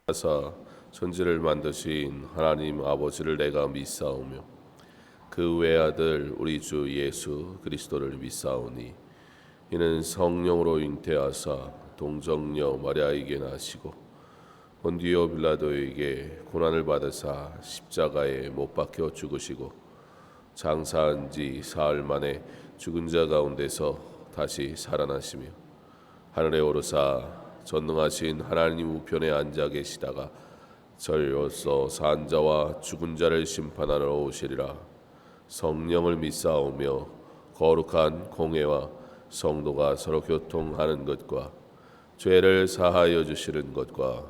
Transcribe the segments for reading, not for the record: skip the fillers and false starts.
하사 천지를 만드신 하나님 아버지를 내가 믿사오며 그 외아들 우리 주 예수 그리스도를 믿사오니 이는 성령으로 잉태하사 동정녀 마리아에게 나시고 본디오 빌라도에게 고난을 받으사 십자가에 못 박혀 죽으시고 장사한 지 사흘 만에 죽은 자 가운데서 다시 살아나시며 하늘에 오르사 전능하신 하나님 우편에 앉아 계시다가 저리로서 산 자와 죽은 자를 심판하러 오시리라. 성령을 믿사오며 거룩한 공회와 성도가 서로 교통하는 것과 죄를 사하여 주시는 것과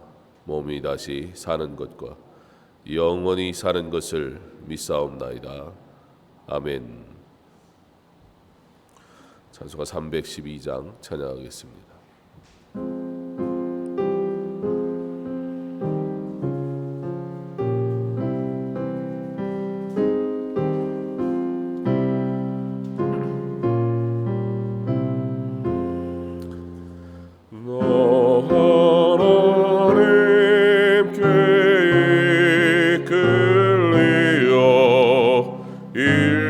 몸이 다시 사는 것과 영원히 사는 것을 믿사옵나이다. 아멘. 찬송가 312장 찬양하겠습니다.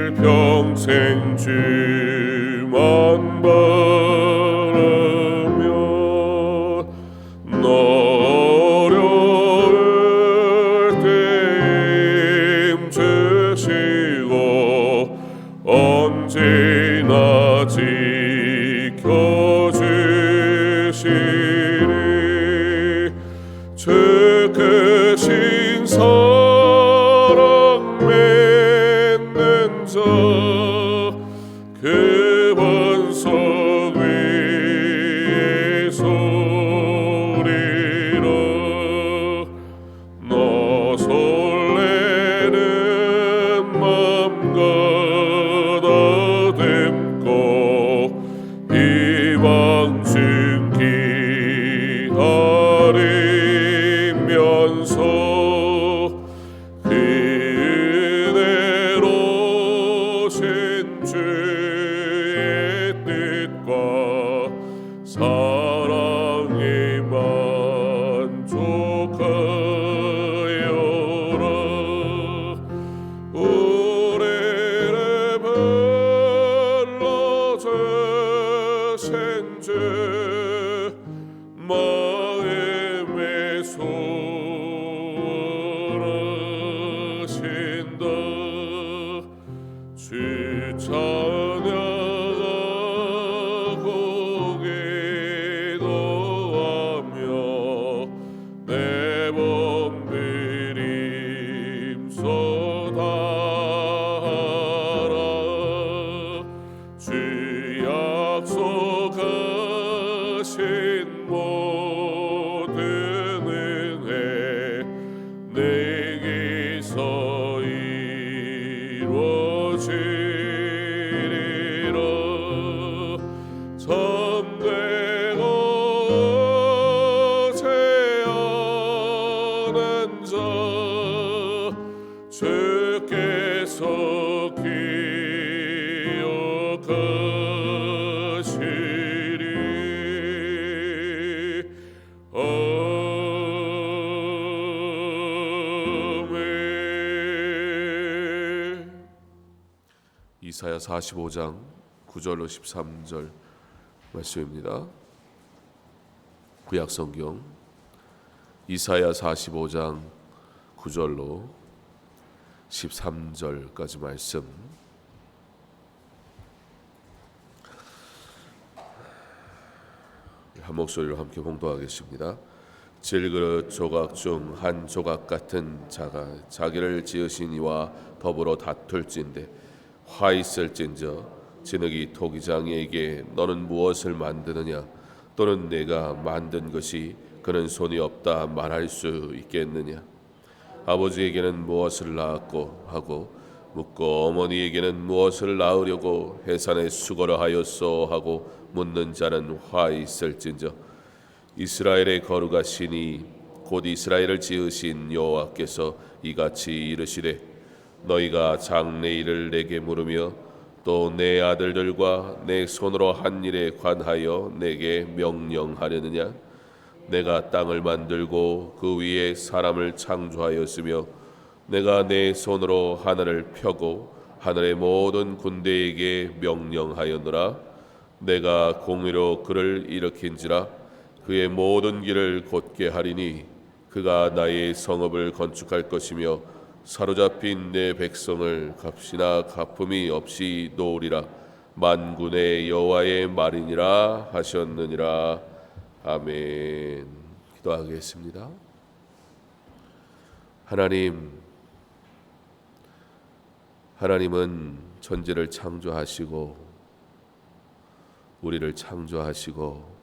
일평생 주만 바라며 너 어려울 때 힘주시고 언제나 지켜주시리. 주 크신 사랑 맺는 자 그 반석 위에 서리라. 너 설레는 맘과 다듬고 이방 중 기다리면서 그 은혜로 신 주의 뜻과 사랑에 만족하여라. 우리를 불러주신 주 마음에 소원하신다. 주 찬양하고 기도하며 내 몸 드림쏟아하라. 주 약속하신 모든 은혜 내게서 이루어지리라. 참되고 제하는 자 주께서 기억하시리. 아멘. 이사야 45장 9절로 13절 말씀입니다. 구약성경 이사야 45장 9절로 13절까지 말씀. 한 목소리로 함께 봉독하겠습니다. 질그릇 조각 중 한 조각 같은 자가 자기를 지으신 이와 더불어 다툴진대 화 있을진저 진흙이 토기장이에게 너는 무엇을 만드느냐 또는 내가 만든 것이 그는 손이 없다 말할 수 있겠느냐. 아버지에게는 무엇을 낳았고 하고 묻고 어머니에게는 무엇을 낳으려고 해산에 수고를 하였소 하고 묻는 자는 화 있을진저 이스라엘의 거룩하시니 곧 이스라엘을 지으신 여호와께서 이같이 이르시되 너희가 장래일을 내게 물으며 또 내 아들들과 내 손으로 한 일에 관하여 내게 명령하려느냐. 내가 땅을 만들고 그 위에 사람을 창조하였으며 내가 내 손으로 하늘을 펴고 하늘의 모든 군대에게 명령하였노라. 내가 공의로 그를 일으킨지라 그의 모든 길을 곧게 하리니 그가 나의 성읍을 건축할 것이며 사로잡힌 내 백성을 값이나 갚음이 없이 놓으리라. 만군의 여호와의 말이니라 하셨느니라. 아멘. 기도하겠습니다. 하나님은 천지를 창조하시고 우리를 창조하시고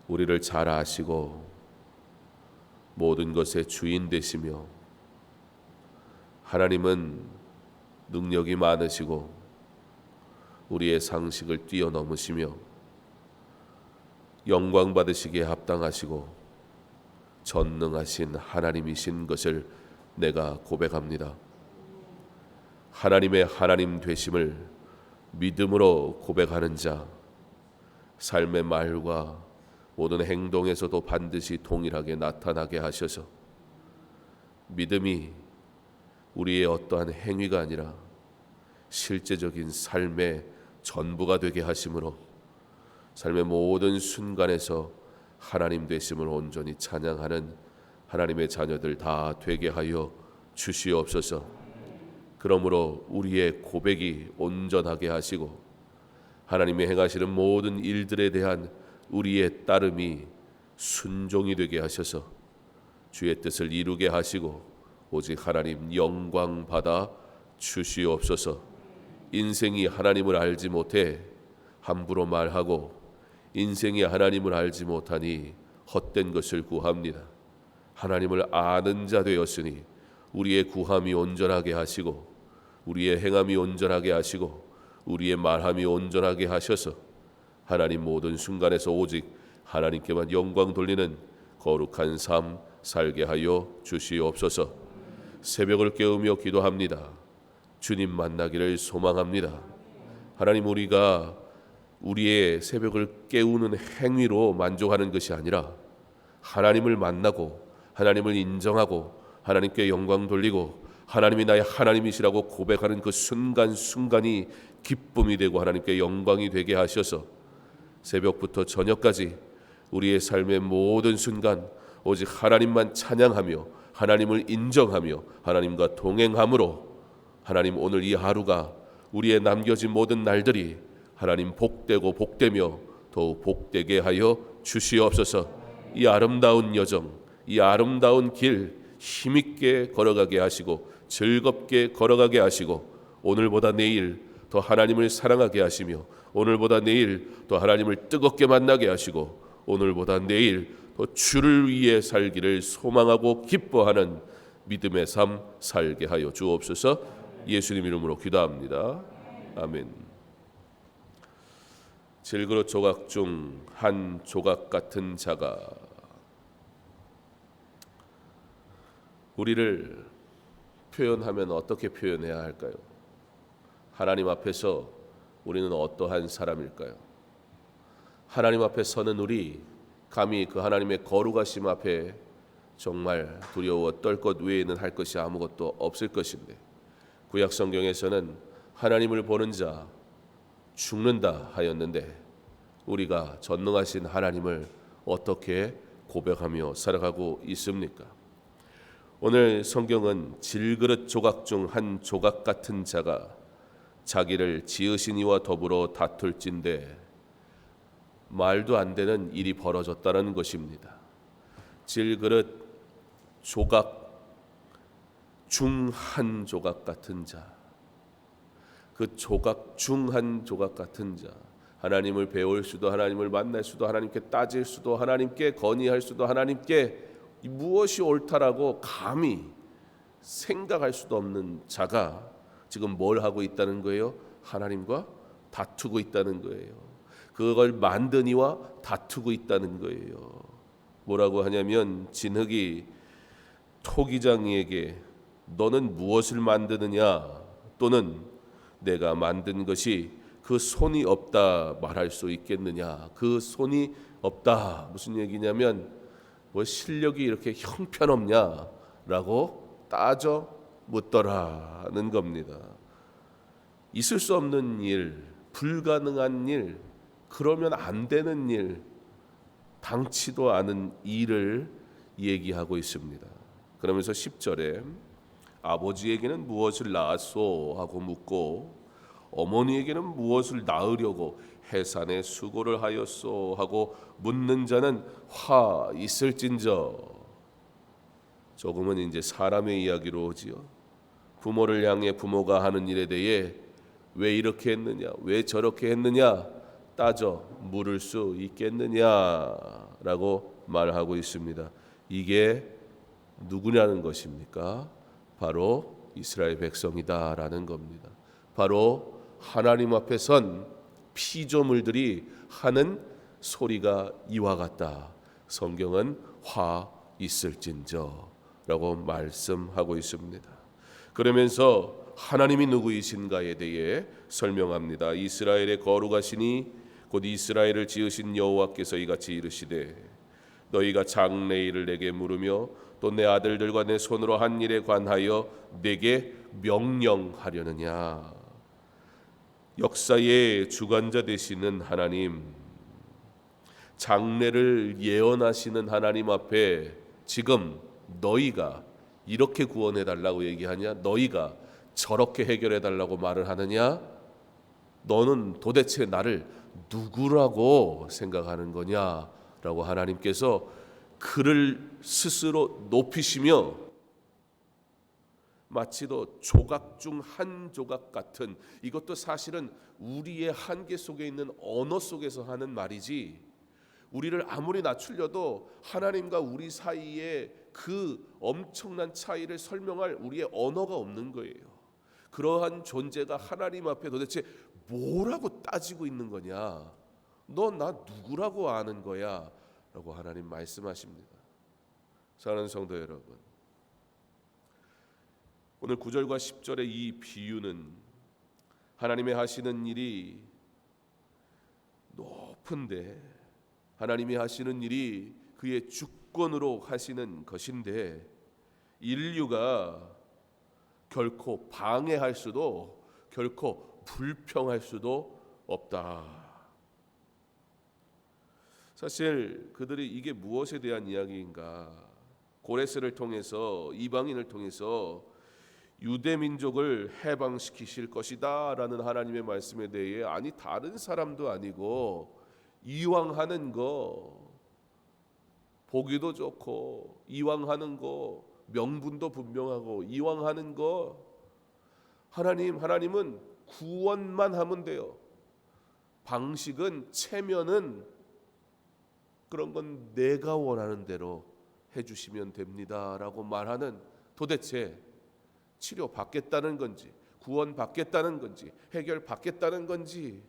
우리를 잘 아시고 모든 것의 주인 되시며 하나님은 능력이 많으시고 우리의 상식을 뛰어넘으시며 영광 받으시기에 합당하시고 전능하신 하나님이신 것을 내가 고백합니다. 하나님의 하나님 되심을 믿음으로 고백하는 자, 삶의 말과 모든 행동에서도 반드시 동일하게 나타나게 하셔서 믿음이 우리의 어떠한 행위가 아니라 실제적인 삶의 전부가 되게 하심으로 삶의 모든 순간에서 하나님 되심을 온전히 찬양하는 하나님의 자녀들 다 되게 하여 주시옵소서. 그러므로 우리의 고백이 온전하게 하시고 하나님이 행하시는 모든 일들에 대한 우리의 따름이 순종이 되게 하셔서 주의 뜻을 이루게 하시고 오직 하나님 영광 받아 주시옵소서. 인생이 하나님을 알지 못해 함부로 말하고 인생이 하나님을 알지 못하니 헛된 것을 구합니다. 하나님을 아는 자 되었으니 우리의 구함이 온전하게 하시고 우리의 행함이 온전하게 하시고 우리의 말함이 온전하게 하셔서 하나님 모든 순간에서 오직 하나님께만 영광 돌리는 거룩한 삶 살게 하여 주시옵소서. 새벽을 깨우며 기도합니다. 주님 만나기를 소망합니다. 하나님, 우리가 우리의 새벽을 깨우는 행위로 만족하는 것이 아니라 하나님을 만나고 하나님을 인정하고 하나님께 영광 돌리고 하나님이 나의 하나님이시라고 고백하는 그 순간순간이 기쁨이 되고 하나님께 영광이 되게 하셔서 새벽부터 저녁까지 우리의 삶의 모든 순간 오직 하나님만 찬양하며 하나님을 인정하며 하나님과 동행함으로 하나님, 오늘 이 하루가 우리의 남겨진 모든 날들이 하나님 복되고 복되며 더욱 복되게 하여 주시옵소서. 이 아름다운 여정, 이 아름다운 길 힘있게 걸어가게 하시고 즐겁게 걸어가게 하시고 오늘보다 내일 더 하나님을 사랑하게 하시며 오늘보다 내일 더 하나님을 뜨겁게 만나게 하시고 오늘보다 내일 더 주를 위해 살기를 소망하고 기뻐하는 믿음의 삶 살게 하여 주옵소서. 예수님 이름으로 기도합니다. 아멘. 질그릇 조각 중 한 조각 같은 자가 우리를 표현하면 어떻게 표현해야 할까요? 하나님 앞에서 우리는 어떠한 사람일까요? 하나님 앞에 서는 우리, 감히 그 하나님의 거룩하심 앞에 정말 두려워 떨 것 외에는 할 것이 아무것도 없을 것인데, 구약 성경에서는 하나님을 보는 자 죽는다 하였는데 우리가 전능하신 하나님을 어떻게 고백하며 살아가고 있습니까? 오늘 성경은 질그릇 조각 중 한 조각 같은 자가 자기를 지으신 이와 더불어 다툴진대 말도 안 되는 일이 벌어졌다는 것입니다. 질그릇 조각 중 한 조각 같은 자, 그 조각 중 한 조각 같은 자, 하나님을 배울 수도 하나님을 만날 수도 하나님께 따질 수도 하나님께 건의할 수도 하나님께 무엇이 옳다라고 감히 생각할 수도 없는 자가 지금 뭘 하고 있다는 거예요? 하나님과 다투고 있다는 거예요. 그걸 만든 이와 다투고 있다는 거예요. 뭐라고 하냐면 진흙이 토기장이에게 너는 무엇을 만드느냐, 또는 내가 만든 것이 그 손이 없다 말할 수 있겠느냐? 그 손이 없다 무슨 얘기냐면 뭐 실력이 이렇게 형편없냐라고 따져 묻더라는 겁니다. 있을 수 없는 일, 불가능한 일, 그러면 안 되는 일, 당치도 않은 일을 얘기하고 있습니다. 그러면서 10절에 아버지에게는 무엇을 낳았소 하고 묻고 어머니에게는 무엇을 낳으려고 해산에 수고를 하였소 하고 묻는 자는 화 있을진저. 조금은 이제 사람의 이야기로 오지요. 부모를 향해 부모가 하는 일에 대해 왜 이렇게 했느냐, 왜 저렇게 했느냐 따져 물을 수 있겠느냐라고 말하고 있습니다. 이게 누구냐는 것입니까? 바로 이스라엘 백성이다라는 겁니다. 바로 하나님 앞에 선 피조물들이 하는 소리가 이와 같다. 성경은 화 있을진저라고 말씀하고 있습니다. 그러면서 하나님이 누구이신가에 대해 설명합니다. 이스라엘의 거룩하시니 곧 이스라엘을 지으신 여호와께서 이같이 이르시되 너희가 장래일을 내게 물으며 또 내 아들들과 내 손으로 한 일에 관하여 내게 명령하려느냐. 역사의 주관자 되시는 하나님, 장래를 예언하시는 하나님 앞에 지금 너희가 이렇게 구원해 달라고 얘기하냐, 너희가 저렇게 해결해 달라고 말을 하느냐, 너는 도대체 나를 누구라고 생각하는 거냐라고 하나님께서 그를 스스로 높이시며 마치도 조각 중 한 조각 같은, 이것도 사실은 우리의 한계 속에 있는 언어 속에서 하는 말이지, 우리를 아무리 낮추려도 하나님과 우리 사이에 그 엄청난 차이를 설명할 우리의 언어가 없는 거예요. 그러한 존재가 하나님 앞에 도대체 뭐라고 따지고 있는 거냐, 너 나 누구라고 아는 거야 라고 하나님 말씀하십니다. 사랑하는 성도 여러분, 오늘 9절과 10절의 이 비유는 하나님의 하시는 일이 높은데, 하나님이 하시는 일이 그의 주권으로 하시는 것인데 인류가 결코 방해할 수도 결코 불평할 수도 없다. 사실 그들이 이게 무엇에 대한 이야기인가, 고레스를 통해서, 이방인을 통해서 유대 민족을 해방시키실 것이다 라는 하나님의 말씀에 대해, 아니 다른 사람도 아니고 이왕 하는 거 보기도 좋고, 이왕 하는 거 명분도 분명하고, 이왕 하는 거 하나님은 구원만 하면 돼요. 방식은, 체면은 그런 건 내가 원하는 대로 해주시면 됩니다라고 말하는, 도대체 치료 받겠다는 건지, 구원 받겠다는 건지, 해결 받겠다는 건지,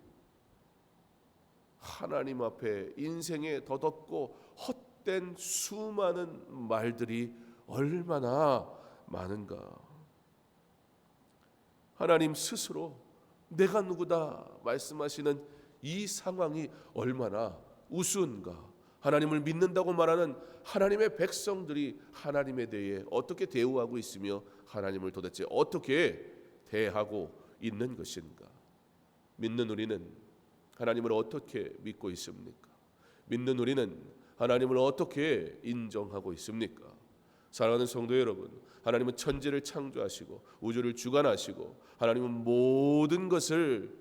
하나님 앞에 인생에 덧없고 헛된 수많은 말들이 얼마나 많은가. 하나님 스스로 내가 누구다 말씀하시는 이 상황이 얼마나 우스운가. 하나님을 믿는다고 말하는 하나님의 백성들이 하나님에 대해 어떻게 대우하고 있으며 하나님을 도대체 어떻게 대하고 있는 것인가. 믿는 우리는 하나님을 어떻게 믿고 있습니까? 믿는 우리는 하나님을 어떻게 인정하고 있습니까? 사랑하는 성도 여러분, 하나님은 천지를 창조하시고 우주를 주관하시고 하나님은 모든 것을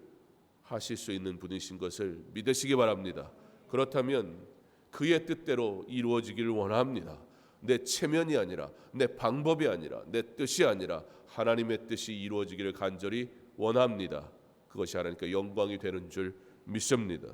하실 수 있는 분이신 것을 믿으시기 바랍니다. 그렇다면 그의 뜻대로 이루어지기를 원합니다. 내 체면이 아니라, 내 방법이 아니라, 내 뜻이 아니라 하나님의 뜻이 이루어지기를 간절히 원합니다. 그것이 하나님께 영광이 되는 줄 믿습니다.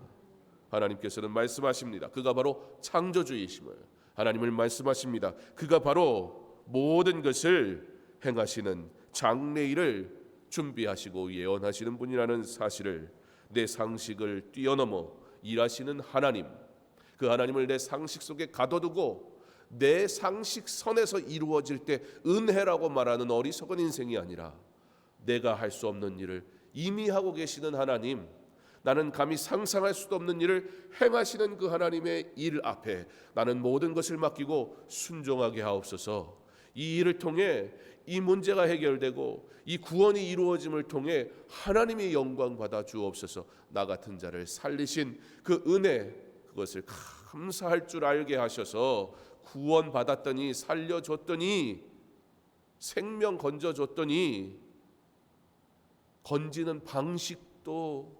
하나님께서는 말씀하십니다. 그가 바로 창조주이심을. 하나님을 말씀하십니다. 그가 바로 모든 것을 행하시는, 장래일을 준비하시고 예언하시는 분이라는 사실을, 내 상식을 뛰어넘어 일하시는 하나님, 그 하나님을 내 상식 속에 가둬두고 내 상식 선에서 이루어질 때 은혜라고 말하는 어리석은 인생이 아니라 내가 할 수 없는 일을 이미 하고 계시는 하나님, 나는 감히 상상할 수도 없는 일을 행하시는 그 하나님의 일 앞에 나는 모든 것을 맡기고 순종하게 하옵소서. 이 일을 통해 이 문제가 해결되고 이 구원이 이루어짐을 통해 하나님의 영광 받아 주옵소서. 나 같은 자를 살리신 그 은혜, 그것을 감사할 줄 알게 하셔서 구원 받았더니 살려줬더니 생명 건져줬더니 건지는 방식도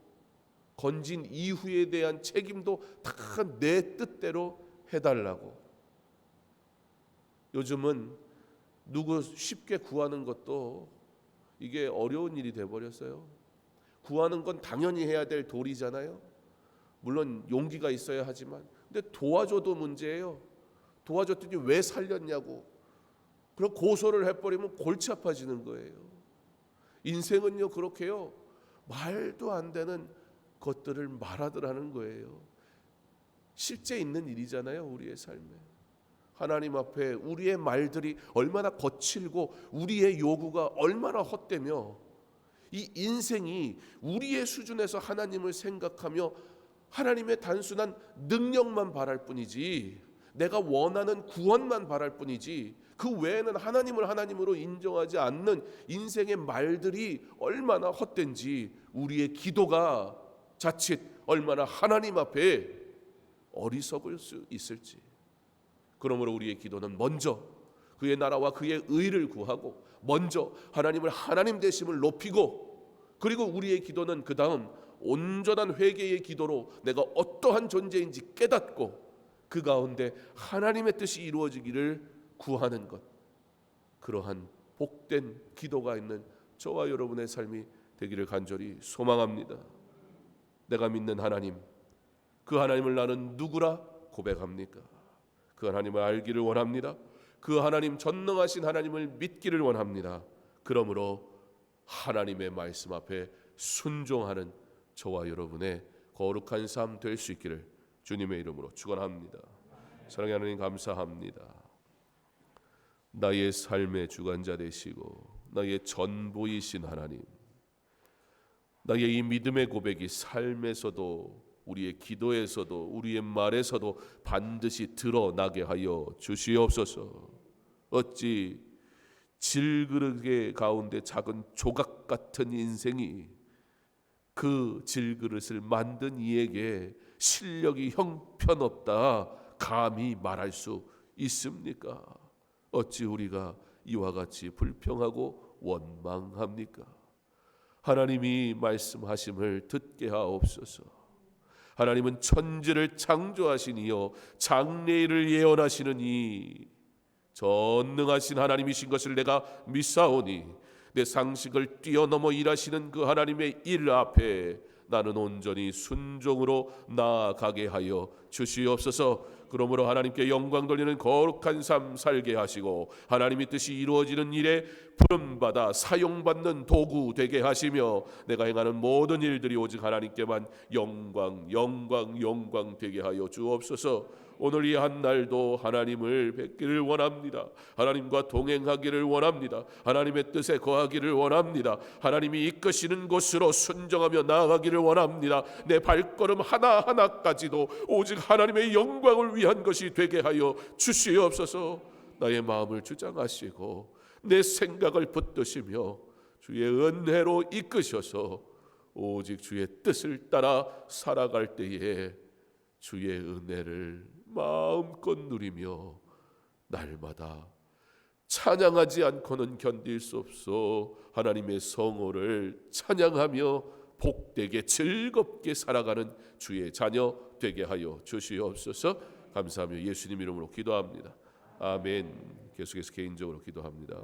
건진 이후에 대한 책임도 다 내 뜻대로 해달라고. 요즘은 누구 쉽게 구하는 것도 이게 어려운 일이 돼버렸어요. 구하는 건 당연히 해야 될 도리잖아요. 물론 용기가 있어야 하지만, 근데 도와줘도 문제예요. 도와줬더니 왜 살렸냐고. 그럼 고소를 해버리면 골치 아파지는 거예요. 인생은요 그렇게요. 말도 안 되는 것들을 말하더라는 거예요. 실제 있는 일이잖아요. 우리의 삶에 하나님 앞에 우리의 말들이 얼마나 거칠고 우리의 요구가 얼마나 헛되며 이 인생이 우리의 수준에서 하나님을 생각하며 하나님의 단순한 능력만 바랄 뿐이지, 내가 원하는 구원만 바랄 뿐이지, 그 외에는 하나님을 하나님으로 인정하지 않는 인생의 말들이 얼마나 헛된지, 우리의 기도가 자칫 얼마나 하나님 앞에 어리석을 수 있을지. 그러므로 우리의 기도는 먼저 그의 나라와 그의 의를 구하고, 먼저 하나님을 하나님 되심을 높이고, 그리고 우리의 기도는 그 다음 온전한 회개의 기도로 내가 어떠한 존재인지 깨닫고 그 가운데 하나님의 뜻이 이루어지기를 구하는 것. 그러한 복된 기도가 있는 저와 여러분의 삶이 되기를 간절히 소망합니다. 내가 믿는 하나님, 그 하나님을 나는 누구라 고백합니까? 그 하나님을 알기를 원합니다. 그 하나님, 전능하신 하나님을 믿기를 원합니다. 그러므로 하나님의 말씀 앞에 순종하는 저와 여러분의 거룩한 삶 될 수 있기를 주님의 이름으로 축원합니다. 사랑의 하나님, 감사합니다. 나의 삶의 주관자 되시고 나의 전부이신 하나님, 나의 이 믿음의 고백이 삶에서도, 우리의 기도에서도, 우리의 말에서도 반드시 드러나게 하여 주시옵소서. 어찌 질그릇의 가운데 작은 조각 같은 인생이 그 질그릇을 만든 이에게 실력이 형편없다 감히 말할 수 있습니까? 어찌 우리가 이와 같이 불평하고 원망합니까? 하나님이 말씀하심을 듣게 하옵소서. 하나님은 천지를 창조하신 이요 장래일을 예언하시는 이 전능하신 하나님이신 것을 내가 믿사오니, 내 상식을 뛰어넘어 일하시는 그 하나님의 일 앞에 나는 온전히 순종으로 나아가게 하여 주시옵소서. 그러므로 하나님께 영광 돌리는 거룩한 삶 살게 하시고, 하나님의 뜻이 이루어지는 일에 부름받아 사용받는 도구 되게 하시며, 내가 행하는 모든 일들이 오직 하나님께만 영광 영광 영광 되게 하여 주옵소서. 오늘 이 한 날도 하나님을 뵙기를 원합니다. 하나님과 동행하기를 원합니다. 하나님의 뜻에 거하기를 원합니다. 하나님이 이끄시는 곳으로 순종하며 나아가기를 원합니다. 내 발걸음 하나하나까지도 오직 하나님의 영광을 위한 것이 되게 하여 주시옵소서. 나의 마음을 주장하시고 내 생각을 붙드시며 주의 은혜로 이끄셔서 오직 주의 뜻을 따라 살아갈 때에 주의 은혜를 마음껏 누리며 날마다 찬양하지 않고는 견딜 수 없어 하나님의 성호를 찬양하며 복되게 즐겁게 살아가는 주의 자녀 되게 하여 주시옵소서. 감사하며 예수님 이름으로 기도합니다. 아멘. 계속해서 개인적으로 기도합니다.